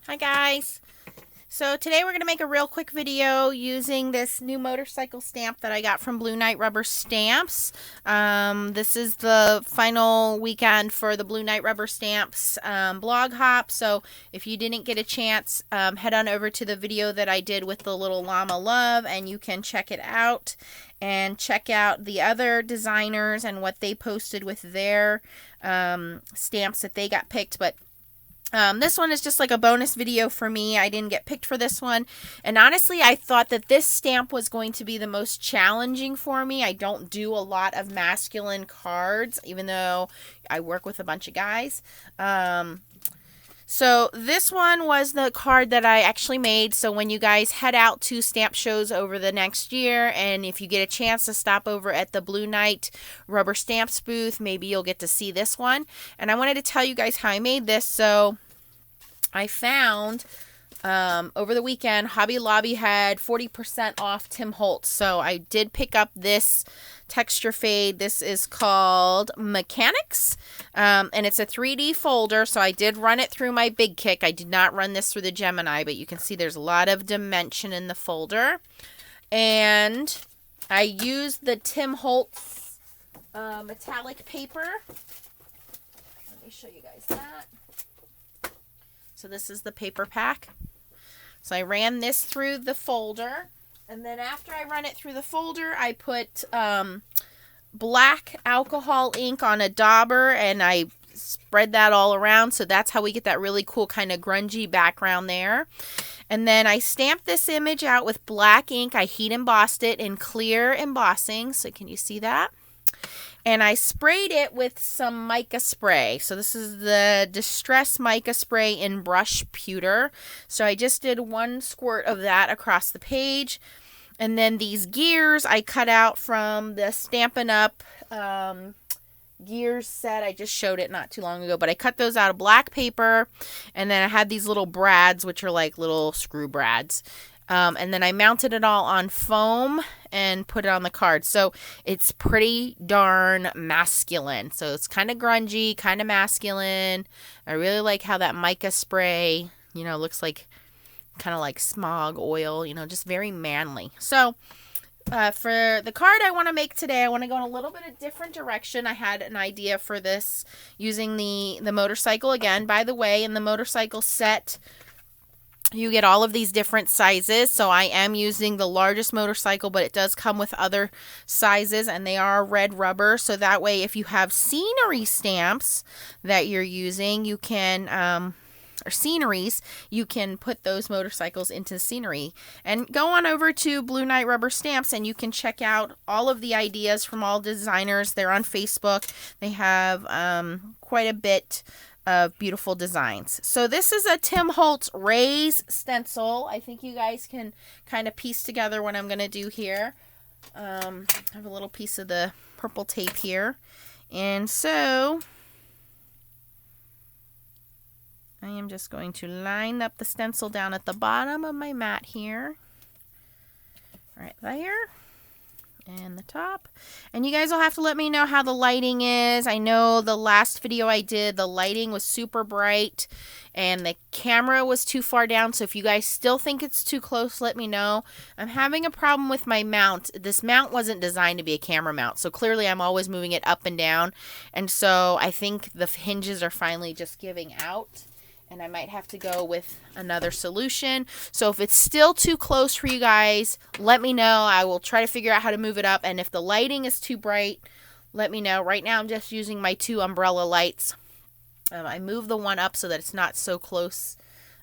Hi guys. So today we're going to make a real quick video using this new motorcycle stamp that I got from Blue Knight Rubber Stamps. This is the final weekend for the Blue Knight Rubber Stamps blog hop. So if you didn't get a chance, head on over to the video that I did with the little llama love and you can check it out. And check out the other designers and what they posted with their stamps that they got picked. But this one is just like a bonus video for me. I didn't get picked for this one. And honestly, I thought that this stamp was going to be the most challenging for me. I don't do a lot of masculine cards, even though I work with a bunch of guys. So this one was the card that I actually made. So when you guys head out to stamp shows over the next year, and if you get a chance to stop over at the Blue Knight Rubber Stamps booth, maybe you'll get to see this one. And I wanted to tell you guys how I made this. So I found over the weekend, Hobby Lobby had 40% off Tim Holtz. So I did pick up this texture fade. This is called Mechanics. And it's a 3D folder. So I did run it through my Big Kick. I did not run this through the Gemini, but you can see there's a lot of dimension in the folder. And I used the Tim Holtz metallic paper. Let me show you guys that. So this is the paper pack. So I ran this through the folder. And then after I run it through the folder, I put black alcohol ink on a dauber. And I spread that all around. So that's how we get that really cool kind of grungy background there. And then I stamped this image out with black ink. I heat embossed it in clear embossing. So can you see that? And I sprayed it with some mica spray. So this is the Distress Mica Spray in Brush Pewter. So I just did one squirt of that across the page. And then these gears I cut out from the Stampin' Up! Gears set. I just showed it not too long ago. But I cut those out of black paper. And then I had these little brads, which are like little screw brads. And then I mounted it all on foam and put it on the card. So it's pretty darn masculine. So it's kind of grungy, kind of masculine. I really like how that mica spray, looks like kind of like smog oil, just very manly. So for the card I want to make today, I want to go in a little bit of different direction. I had an idea for this using the motorcycle again. By the way, in the motorcycle set, you get all of these different sizes. So I am using the largest motorcycle, but it does come with other sizes and they are red rubber. So that way, if you have scenery stamps that you're using, you can, or sceneries, you can put those motorcycles into scenery. And go on over to Blue Knight Rubber Stamps and you can check out all of the ideas from all designers. They're on Facebook. They have quite a bit of beautiful designs. So this is a Tim Holtz Raise stencil. I think you guys can kind of piece together what I'm going to do here. I have a little piece of the purple tape here. And so I am just going to line up the stencil down at the bottom of my mat here. Right there. And the top. And you guys will have to let me know how the lighting is. I know the last video I did, the lighting was super bright and the camera was too far down. So if you guys still think it's too close, let me know. I'm having a problem with my mount. This mount wasn't designed to be a camera mount. So clearly I'm always moving it up and down. And so I think the hinges are finally just giving out. And I might have to go with another solution. So if it's still too close for you guys, let me know. I will try to figure out how to move it up. And if the lighting is too bright, let me know. Right now I'm just using my 2 umbrella lights. I move the one up so that it's not so close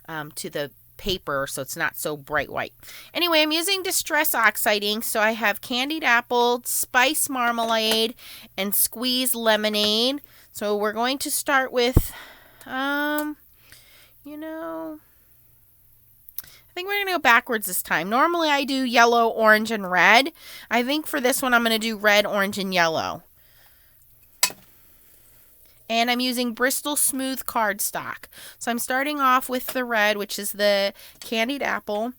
to the paper, so it's not so bright white. Anyway, I'm using Distress Oxide ink. So I have candied apple, spice marmalade, and squeezed lemonade. So we're going to start with... I think we're going to go backwards this time. Normally I do yellow, orange, and red. I think for this one I'm going to do red, orange, and yellow. And I'm using Bristol Smooth cardstock. So I'm starting off with the red, which is the candied apple. I'm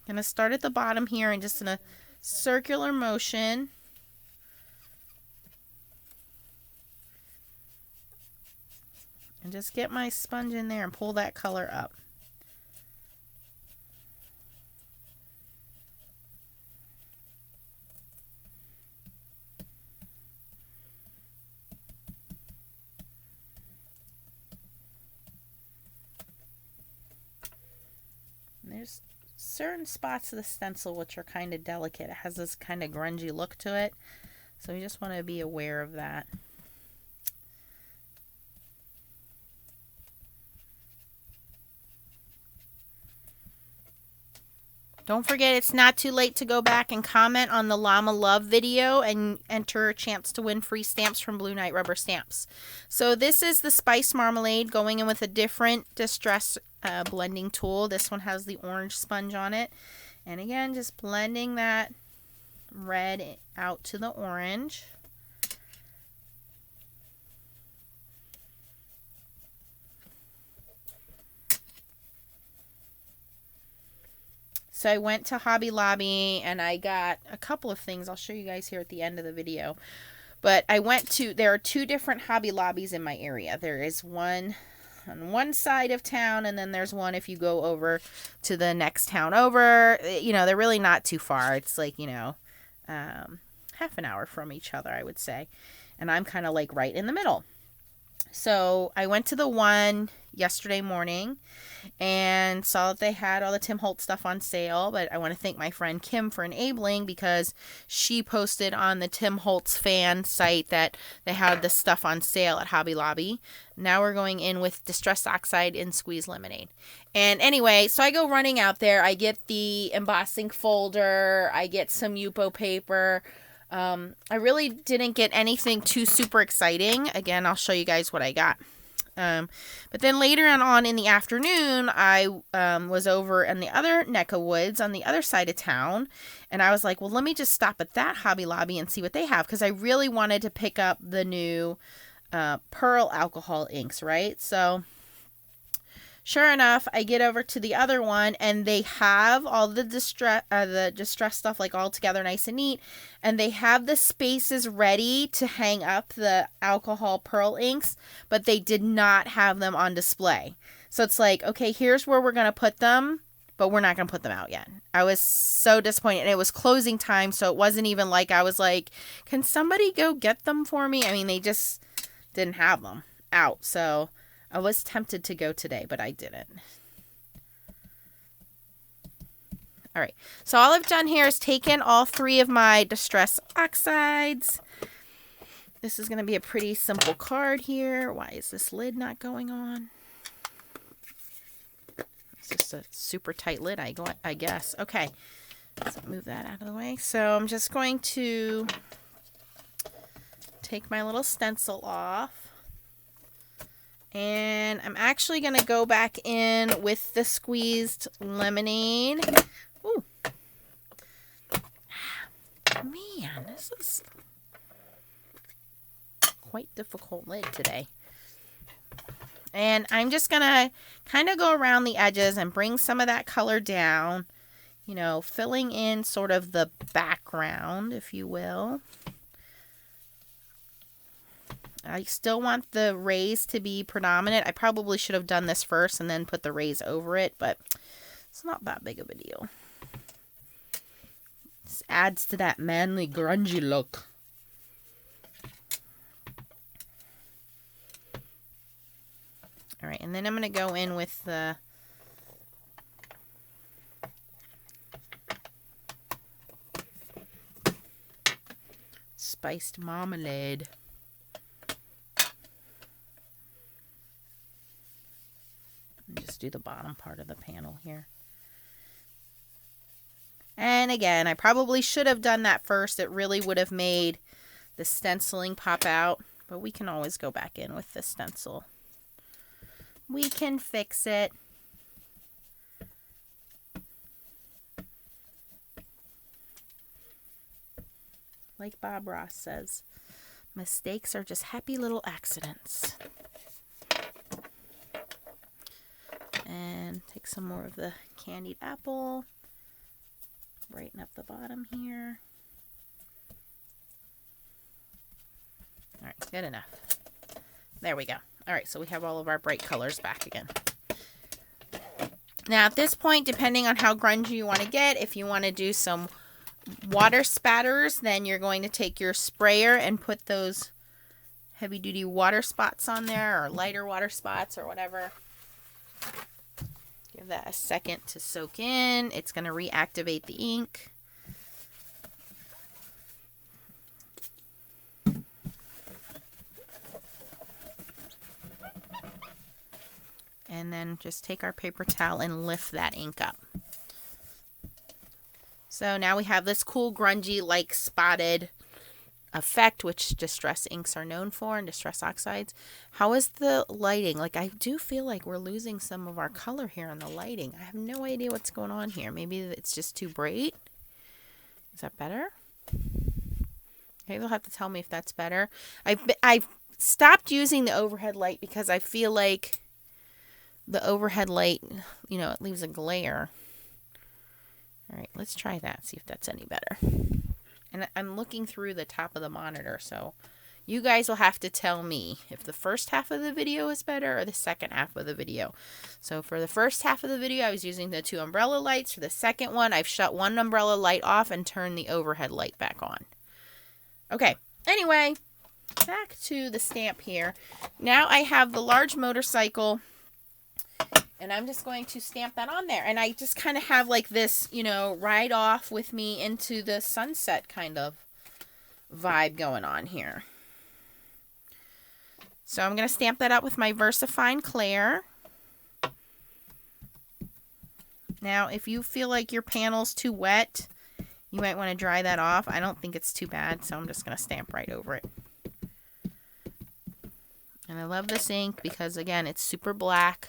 going to start at the bottom here and just in a circular motion. And just get my sponge in there and pull that color up. there's certain spots of the stencil which are kind of delicate. It has this kind of grungy look to it. So you just want to be aware of that. Don't forget, it's not too late to go back and comment on the Llama Love video and enter a chance to win free stamps from Blue Knight Rubber Stamps. So this is the Spice Marmalade, going in with a different distress blending tool. This one has the orange sponge on it. And again, just blending that red out to the orange. So I went to Hobby Lobby and I got a couple of things. I'll show you guys here at the end of the video. But I went to, there are two different Hobby Lobbies in my area. There is one on one side of town, and then there's one if you go over to the next town over. You know, they're really not too far. It's like, you know, half an hour from each other, I would say. And I'm kind of like right in the middle. So I went to the one yesterday morning and saw that they had all the Tim Holtz stuff on sale. But I want to thank my friend Kim for enabling, because she posted on the Tim Holtz fan site that they had this stuff on sale at Hobby Lobby. Now we're going in with Distress Oxide and Squeeze Lemonade. And anyway, so I go running out there. I get the embossing folder. I get some Yupo paper. I really didn't get anything too super exciting. Again, I'll show you guys what I got. But then later on in the afternoon, I was over in the other neck of woods on the other side of town. And I was like, well, let me just stop at that Hobby Lobby and see what they have. Because I really wanted to pick up the new Pearl alcohol inks, right? So sure enough, I get over to the other one, and they have all the distress stuff like all together nice and neat, and they have the spaces ready to hang up the alcohol pearl inks, but they did not have them on display. So it's like, okay, here's where we're going to put them, but we're not going to put them out yet. I was so disappointed, and it was closing time, so it wasn't even like I was like, can somebody go get them for me? I mean, they just didn't have them out, so I was tempted to go today, but I didn't. All right, so all I've done here is taken all three of my Distress Oxides. This is going to be a pretty simple card here. Why is this lid not going on? It's just a super tight lid, I guess. Okay, let's move that out of the way. So I'm just going to take my little stencil off. And I'm actually going to go back in with the squeezed lemonade. Ooh. Man, this is quite difficult lid today. And I'm just going to kind of go around the edges and bring some of that color down. You know, filling in sort of the background, if you will. I still want the rays to be predominant. I probably should have done this first and then put the rays over it, but it's not that big of a deal. This adds to that manly, grungy look. All right, and then I'm going to go in with the spiced marmalade. Just do the bottom part of the panel here. And again, I probably should have done that first. It really would have made the stenciling pop out, but we can always go back in with the stencil. We can fix it. Like Bob Ross says, mistakes are just happy little accidents. And take some more of the candied apple. Brighten up the bottom here. All right, good enough. There we go. All right, so we have all of our bright colors back again. Now, at this point, depending on how grungy you want to get, if you want to do some water spatters, then you're going to take your sprayer and put those heavy-duty water spots on there, or lighter water spots, or whatever. Give that a second to soak in. It's going to reactivate the ink. And then just take our paper towel and lift that ink up. So now we have this cool grungy like spotted effect, which distress inks are known for, and distress oxides. How is the lighting? Like, I do feel like we're losing some of our color here in the lighting. I have no idea what's going on here. Maybe it's just too bright. Is that better? Okay, you'll have to tell me if that's better. I've stopped using the overhead light because I feel like the overhead light, you know, it leaves a glare. All right, let's try that, see if that's any better. And I'm looking through the top of the monitor, so you guys will have to tell me if the first half of the video is better or the second half of the video. So for the first half of the video, I was using the 2 umbrella lights. For the second one, I've shut one umbrella light off and turned the overhead light back on. Okay, anyway, back to the stamp here. Now I have the large motorcycle, and I'm just going to stamp that on there. And I just kind of have like this, you know, ride off with me into the sunset kind of vibe going on here. So I'm going to stamp that up with my VersaFine Clair. Now, if you feel like your panel's too wet, you might want to dry that off. I don't think it's too bad, so I'm just going to stamp right over it. And I love this ink because, again, it's super black.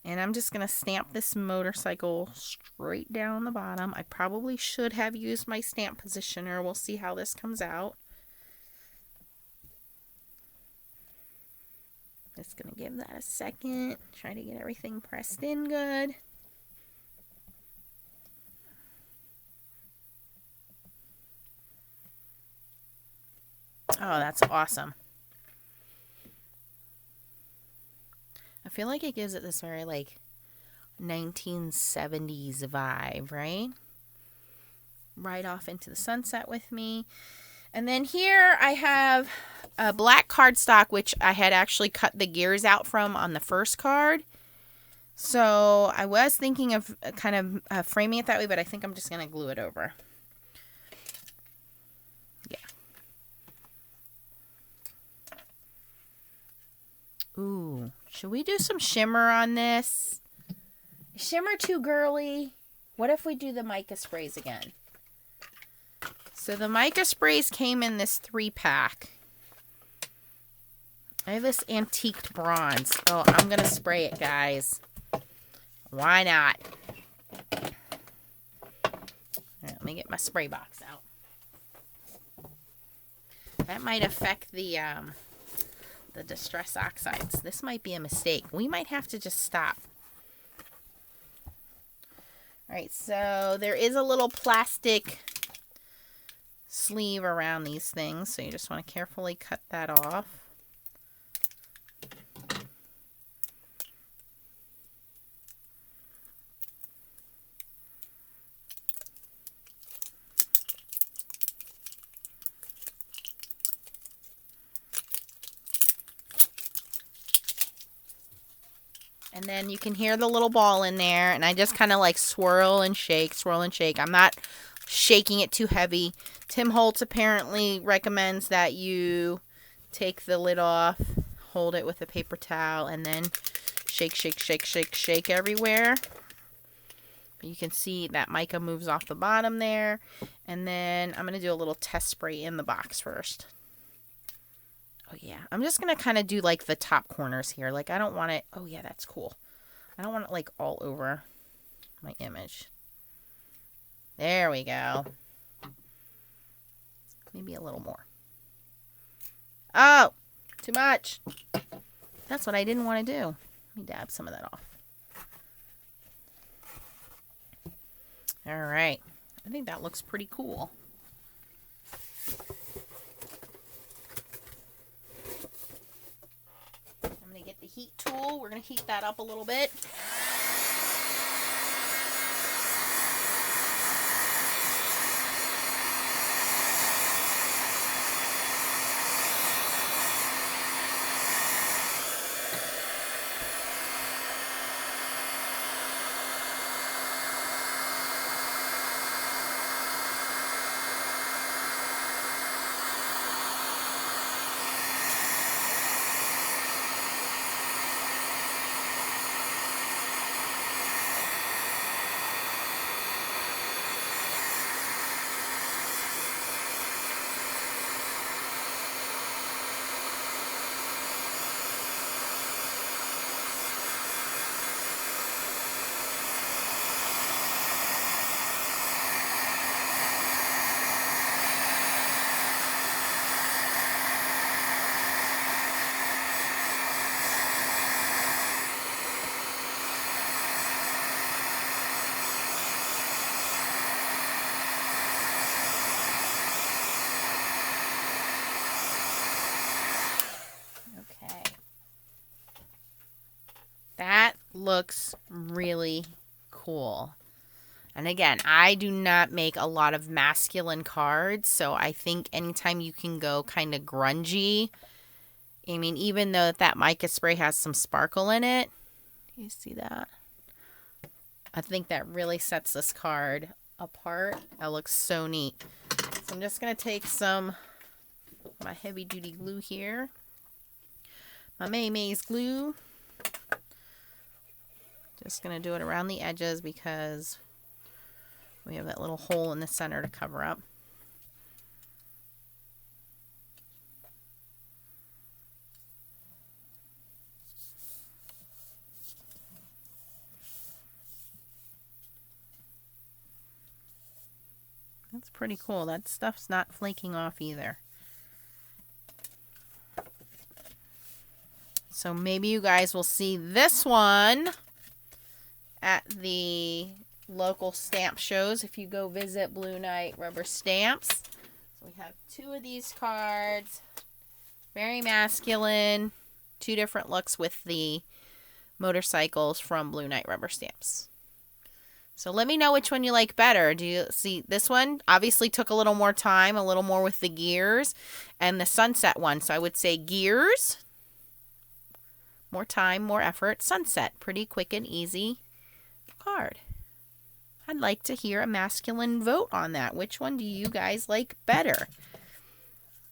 And I'm just going to stamp this motorcycle straight down the bottom. I probably should have used my stamp positioner. We'll see how this comes out. Just going to give that a second. Try to get everything pressed in good. Oh, that's awesome. I feel like it gives it this very, like, 1970s vibe, right? Right off into the sunset with me. And then here I have a black cardstock, which I had actually cut the gears out from on the first card. So I was thinking of kind of framing it that way, but I think I'm just going to glue it over. Ooh, should we do some shimmer on this? Is shimmer too girly? What if we do the mica sprays again? So the mica sprays came in this 3-pack. I have this antiqued bronze. Oh, I'm going to spray it, guys. Why not? All right, let me get my spray box out. That might affect the distress oxides. This might be a mistake. We might have to just stop. All right, so there is a little plastic sleeve around these things, so you just want to carefully cut that off. And then you can hear the little ball in there, and I just kind of like swirl and shake, swirl and shake. I'm not shaking it too heavy. Tim Holtz apparently recommends that you take the lid off, hold it with a paper towel, and then shake, shake, shake, shake, shake everywhere. You can see that mica moves off the bottom there. And then I'm going to do a little test spray in the box first. Oh, yeah. I'm just going to kind of do, like, the top corners here. Like, I don't want it... Oh, yeah, that's cool. I don't want it, like, all over my image. There we go. Maybe a little more. Oh! Too much. That's what I didn't want to do. Let me dab some of that off. All right. I think that looks pretty cool. Get the heat tool. We're going to heat that up a little bit. looks really cool. And again, I do not make a lot of masculine cards, so I think anytime you can go kind of grungy, I mean, even though that mica spray has some sparkle in it, you see that? I think that really sets this card apart. That looks so neat. So I'm just going to take some of my heavy duty glue here. My May's glue. Just going to do it around the edges because we have that little hole in the center to cover up. That's pretty cool. That stuff's not flaking off either. So maybe you guys will see this one at the local stamp shows if you go visit Blue Night Rubber Stamps. So we have 2 of these cards. Very masculine. 2 different looks with the motorcycles from Blue Night Rubber Stamps. So let me know which one you like better. Do you see this one? Obviously took a little more time, a little more with the gears, and the sunset one. So I would say gears, more time, more effort. Sunset, pretty quick and easy card. I'd like to hear a masculine vote on that. Which one do you guys like better?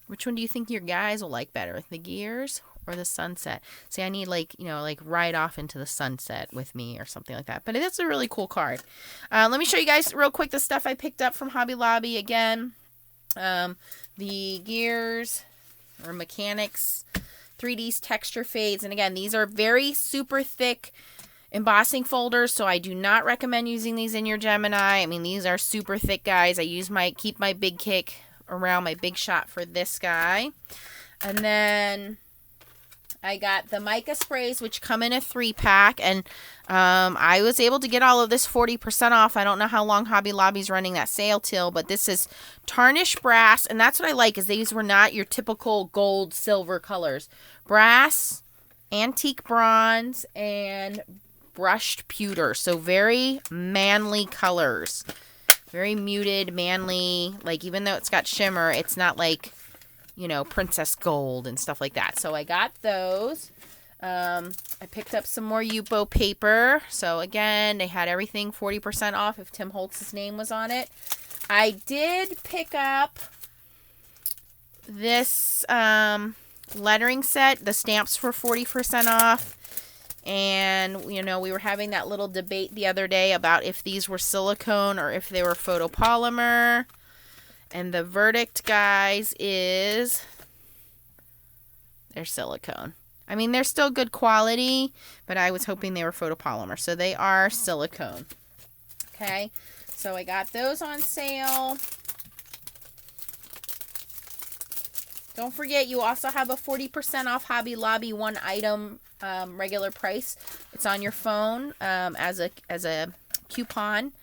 Which one do you think your guys will like better? The gears or the sunset? See, I need like ride off into the sunset with me or something like that. But it is a really cool card. Let me show you guys real quick the stuff I picked up from Hobby Lobby again. The gears or mechanics 3D's texture fades. And again, these are very super thick embossing folders, so I do not recommend using these in your Gemini. I mean, these are super thick, guys. I keep my big kick around my big shot for this guy. And then I got the mica sprays, which come in a 3-pack, and I was able to get all of this 40% off. I don't know how long Hobby Lobby's running that sale till, but this is tarnished brass, and that's what I like, is these were not your typical gold, silver colors. Brass, antique bronze, and brushed pewter. So very manly colors. Very muted, manly. Like, even though it's got shimmer, it's not like, princess gold and stuff like that. So I got those. I picked up some more Yupo paper. So again, they had everything 40% off if Tim Holtz's name was on it. I did pick up this lettering set. The stamps were 40% off. And, we were having that little debate the other day about if these were silicone or if they were photopolymer. And the verdict, guys, is they're silicone. I mean, they're still good quality, but I was hoping they were photopolymer. So they are silicone. Okay, so I got those on sale. Don't forget, you also have a 40% off Hobby Lobby one item regular price. It's on your phone as a coupon.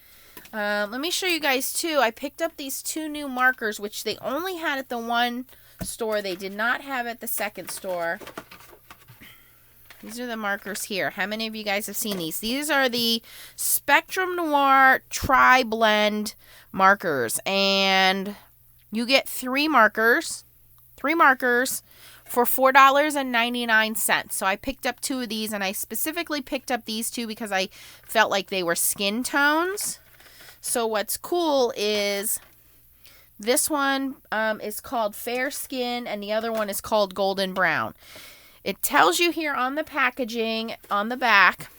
Let me show you guys too. I picked up these 2 new markers, which they only had at the one store. They did not have at the second store. These are the markers here. How many of you guys have seen these? These are the Spectrum Noir Tri-Blend markers. And you get 3 markers. 3 markers for $4.99. So I picked up 2 of these, and I specifically picked up these 2 because I felt like they were skin tones. So what's cool is this one is called Fair Skin, and the other one is called Golden Brown. It tells you here on the packaging, on the back,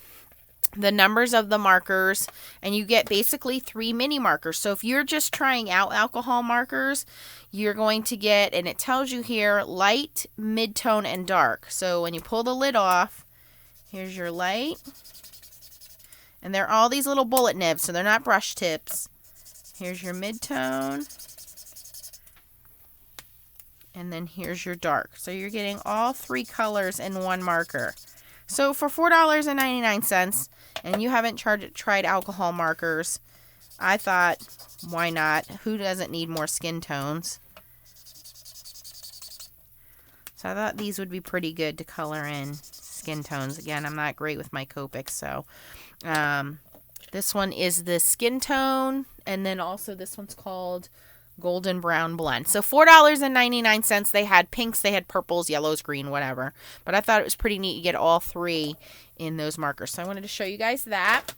the numbers of the markers, and you get basically 3 mini markers. So if you're just trying out alcohol markers, you're going to get, and it tells you here, light, mid-tone, and dark. So when you pull the lid off, here's your light. And they're all these little bullet nibs, so they're not brush tips. Here's your mid-tone. And then here's your dark. So you're getting all 3 colors in one marker. So for $4.99, and you haven't tried alcohol markers, I thought, why not? Who doesn't need more skin tones? So I thought these would be pretty good to color in skin tones. Again, I'm not great with my Copics, so this one is the skin tone, and then also this one's called Golden Brown Blend. So $4.99. They had pinks, they had purples, yellows, green, whatever. But I thought it was pretty neat. You get all three in those markers. So I wanted to show you guys that.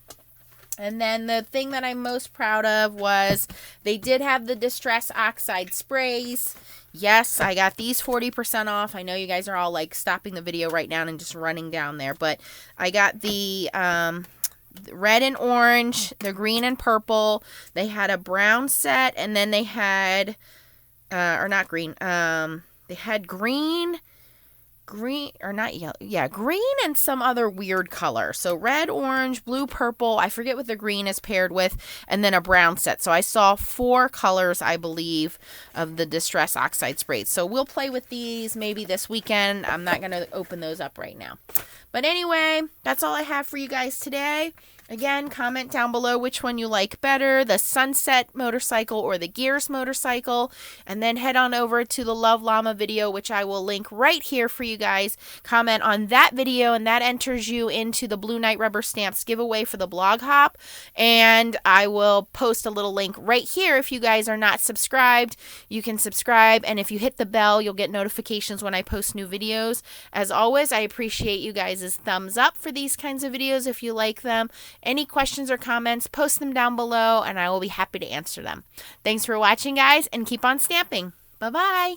And then the thing that I'm most proud of was they did have the Distress Oxide sprays. Yes, I got these 40% off. I know you guys are all like stopping the video right now and just running down there. But I got the red and orange, the green and purple. They had a brown set, and then they had, or not green, they had green, or not yellow, yeah, green and some other weird color. So red, orange, blue, purple, I forget what the green is paired with, and then a brown set. So I saw 4 colors, I believe, of the Distress Oxide sprays. So we'll play with these maybe this weekend. I'm not going to open those up right now. But anyway, that's all I have for you guys today. Again, comment down below which one you like better, the Sunset motorcycle or the Gears motorcycle. And then head on over to the Love Llama video, which I will link right here for you guys. Comment on that video, and that enters you into the Blue Knight Rubber Stamps giveaway for the blog hop. And I will post a little link right here. If you guys are not subscribed, you can subscribe. And if you hit the bell, you'll get notifications when I post new videos. As always, I appreciate you guys' thumbs up for these kinds of videos if you like them. Any questions or comments, post them down below, and I will be happy to answer them. Thanks for watching, guys, and keep on stamping. Bye-bye.